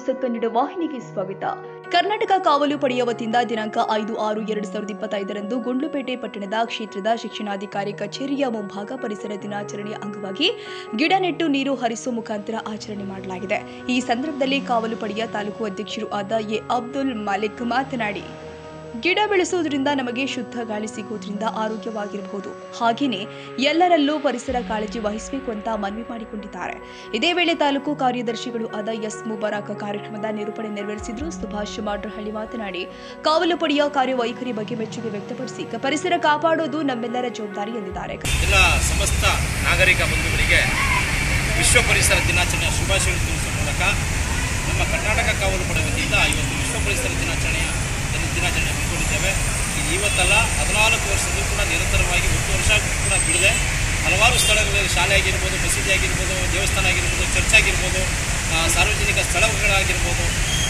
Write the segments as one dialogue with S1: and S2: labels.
S1: News Kannada ವಾಹಿನಿಗೆ ಸ್ವಾಗತ. ಕರ್ನಾಟಕ ಕಾವಲು ಪಡೆಯ ವತಿಯಿಂದ ದಿನಾಂಕ 5/6/2025 ಗುಂಡ್ಲುಪೇಟೆ ಪಟ್ಟಣದ ಕ್ಷೇತ್ರದ ಶಿಕ್ಷಣಾಧಿಕಾರಿ ಕಚೇರಿಯ ಮುಂಭಾಗ ಪರಿಸರ ದಿನಾಚರಣೆಯ ಅಂಗವಾಗಿ ಗಿಡ ನೆಟ್ಟು ನೀರು ಹರಿಸುವ ಮುಖಾಂತರ ಆಚರಣೆ ಮಾಡಲಾಗಿದೆ. ಈ ಸಂದರ್ಭದಲ್ಲಿ ಕಾವಲು ಪಡೆಯ ತಾಲೂಕು ಅಧ್ಯಕ್ಷರು ಆದ ಎ ಅಬ್ದುಲ್ ಮಲಿಕ್ ಮಾತನಾಡಿ, ಗಿಡ ಬೆಳೆಸುವುದರಿಂದ ನಮಗೆ ಶುದ್ಧ ಗಾಳಿ ಸಿಗುವುದರಿಂದ ಆರೋಗ್ಯವಾಗಿರಬಹುದು. ಹಾಗೆಯೇ ಎಲ್ಲರಲ್ಲೂ ಪರಿಸರ ಕಾಳಜಿ ವಹಿಸಬೇಕು ಅಂತ ಮನವಿ ಮಾಡಿಕೊಂಡಿದ್ದಾರೆ. ಇದೇ ವೇಳೆ ತಾಲೂಕು ಕಾರ್ಯದರ್ಶಿಗಳು ಆದ ಎಸ್ ಮುಬಾರಕ್ ಕಾರ್ಯಕ್ರಮದ ನಿರೂಪಣೆ ನೆರವೇರಿಸಿದ್ರು. ಸುಭಾಷ್ ಮಾಡ್ರಹಳ್ಳಿ ಮಾತನಾಡಿ, ಕಾವಲು ಪಡೆಯ ಕಾರ್ಯವೈಖರಿ ಬಗ್ಗೆ ಮೆಚ್ಚುಗೆ ವ್ಯಕ್ತಪಡಿಸಿ ಪರಿಸರ ಕಾಪಾಡುವುದು ನಮ್ಮೆಲ್ಲರ ಜವಾಬ್ದಾರಿ ಎಂದಿದ್ದಾರೆ.
S2: ಎಲ್ಲ ಸಮಸ್ತ ನಾಗರಿಕ ಬಂಧುಗಳಿಗೆ ವಿಶ್ವ ಪರಿಸರ ದಿನಾಚರಣೆಯ ಶುಭಾಶಯ ತಿಳಿಸುವ ಮೂಲಕ ನಮ್ಮ ಕರ್ನಾಟಕ ಕಾವಲು ಪಡೆ ವತಿಯಿಂದ ಇವತ್ತು ವಿಶ್ವ ಪರಿಸರ ದಿನಾಚರಣೆ ಹಮ್ಮಿಕೊಂಡಿದ್ದೇವೆ. ಇದು ಇವತ್ತಲ್ಲ, 14 ವರ್ಷದೂ ಕೂಡ ನಿರಂತರವಾಗಿ 10 ವರ್ಷ ಕೂಡ ಬಿಡದೆ ಹಲವಾರು ಸ್ಥಳಗಳಲ್ಲಿ ಶಾಲೆ ಆಗಿರ್ಬೋದು, ಮಸೀದಿ ಆಗಿರ್ಬೋದು, ದೇವಸ್ಥಾನ ಆಗಿರ್ಬೋದು, ಚರ್ಚ್ ಆಗಿರ್ಬೋದು, ಸಾರ್ವಜನಿಕ ಸ್ಥಳಗಳಾಗಿರ್ಬೋದು,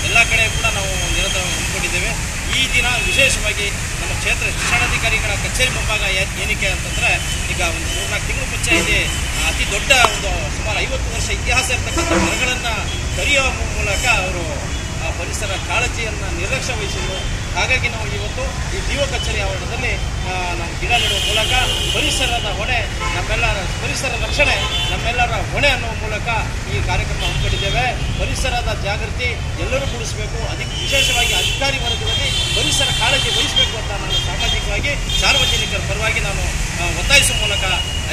S2: ಎಲ್ಲ ಕಡೆ ಕೂಡ ನಾವು ನಿರಂತರವಾಗಿ ಹಮ್ಮಿಕೊಂಡಿದ್ದೇವೆ. ಈ ದಿನ ವಿಶೇಷವಾಗಿ ನಮ್ಮ ಕ್ಷೇತ್ರ ಶಿಕ್ಷಣಾಧಿಕಾರಿಗಳ ಕಚೇರಿ ಮುಂಭಾಗ ಏನಕ್ಕೆ ಅಂತಂದರೆ, ಈಗ ಒಂದು 3-4 ತಿಂಗಳು ಮುಂಚೆ ಇಲ್ಲಿ ಅತಿ ದೊಡ್ಡ ಒಂದು ಸುಮಾರು 50 ವರ್ಷ ಇತಿಹಾಸ ಇರತಕ್ಕಂಥ ಮರಗಳನ್ನು ಕರೆಯುವ ಮೂಲಕ ಅವರು ಪರಿಸರ ಕಾಳಜಿಯನ್ನು ನಿರ್ಲಕ್ಷ್ಯ ವಹಿಸಿದರು. ಹಾಗಾಗಿ ನಾವು ಇವತ್ತು ಈ ಡಿಒ ಕಚೇರಿ ಆವರಣದಲ್ಲಿ ನಾವು ಗಿಡ ನೆಡುವ ಮೂಲಕ ಪರಿಸರದ ಹೊಣೆ ನಮ್ಮೆಲ್ಲರ, ಪರಿಸರ ರಕ್ಷಣೆ ನಮ್ಮೆಲ್ಲರ ಹೊಣೆ ಅನ್ನುವ ಮೂಲಕ ಈ ಕಾರ್ಯಕ್ರಮ ಹಮ್ಮಿಕೊಂಡಿದ್ದೇವೆ. ಪರಿಸರದ ಜಾಗೃತಿ ಎಲ್ಲರೂ ಮೂಡಿಸಬೇಕು, ಅದಕ್ಕೆ ವಿಶೇಷವಾಗಿ ಅಧಿಕಾರಿ ವರ್ಗದಲ್ಲಿ ಪರಿಸರ ಕಾಳಜಿ ವಹಿಸಬೇಕು ಅಂತ ನಾನು ಸಾಮಾಜಿಕವಾಗಿ ಸಾರ್ವಜನಿಕರ ಪರವಾಗಿ ನಾನು ಒತ್ತಾಯಿಸುವ ಮೂಲಕ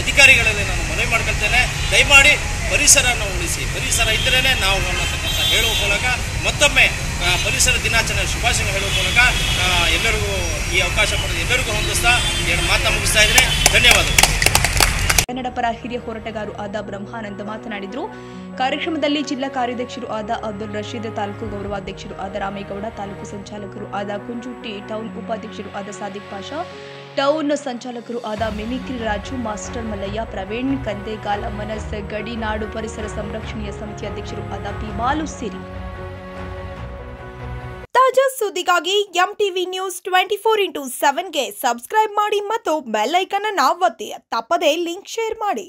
S2: ಅಧಿಕಾರಿಗಳಲ್ಲಿ ನಾನು ಮನವಿ ಮಾಡ್ಕೊಳ್ತೇನೆ. ದಯಮಾಡಿ ಪರಿಸರನ ಉಳಿಸಿ, ಪರಿಸರ ಇದ್ದರೇ ನಾವು ಅನ್ನತಕ್ಕಂಥ ಹೇಳುವ ಮೂಲಕ ಮತ್ತೊಮ್ಮೆ ಪರಿಸರ ದಿನಾಚರಣೆ ಶುಭಾಶಯ ಹೇಳುವ ಮೂಲಕ ಎಲ್ಲರಿಗೂ ಈ ಅವಕಾಶ ಪಡೆದು ಎಲ್ಲರಿಗೂ ಹೊಂದಿಸ್ತಾ ಎರಡು ಮಾತನ್ನ ಮುಗಿಸ್ತಾ ಇದ್ದೇನೆ. ಧನ್ಯವಾದಗಳು.
S1: ಕನ್ನಡ ಪರ ಹಿರಿಯ ಹೋರಾಟಗಾರರು ಆದ ಬ್ರಹ್ಮಾನಂದ ಮಾತನಾಡಿದರು. ಕಾರ್ಯಕ್ರಮದಲ್ಲಿ ಜಿಲ್ಲಾ ಕಾರ್ಯಾಧ್ಯಕ್ಷರು ಆದ ಅಬ್ದುಲ್ ರಶೀದ್, ತಾಲೂಕು ಗೌರವಾಧ್ಯಕ್ಷರು ಆದ ರಾಮೇಗೌಡ, ತಾಲೂಕು ಸಂಚಾಲಕರು ಆದ ಕುಂಜುಟ್ಟಿ, ಟೌನ್ ಉಪಾಧ್ಯಕ್ಷರು ಆದ ಸಾದಿಕ್ ಪಾಷಾ, ಟೌನ್ ಸಂಚಾಲಕರು ಆದ ಮಿಮಿಕ್ರಿ ರಾಜು, ಮಾಸ್ಟರ್ ಮಲ್ಲಯ್ಯ, ಪ್ರವೀಣ್ ಕಂದೇಗಾಲ್, ಮನಸ್ ಗಡಿನಾಡು ಪರಿಸರ ಸಂರಕ್ಷಣೆಯ ಸಮಿತಿ ಅಧ್ಯಕ್ಷರು ಆದ ಪಿ ಬಾಲು ಸೇರಿ
S3: ತಾಜಾ ಸುದ್ದಿಗಾಗಿ ಎಂಟಿವಿ ನ್ಯೂಸ್ 24x7ಗೆ ಸಬ್ಸ್ಕ್ರೈಬ್ ಮಾಡಿ ಮತ್ತು ಬೆಲ್ ಐಕಾನ್ ಅನ್ನು ಒತ್ತಿ. ತಪ್ಪದೇ ಲಿಂಕ್ ಶೇರ್ ಮಾಡಿ.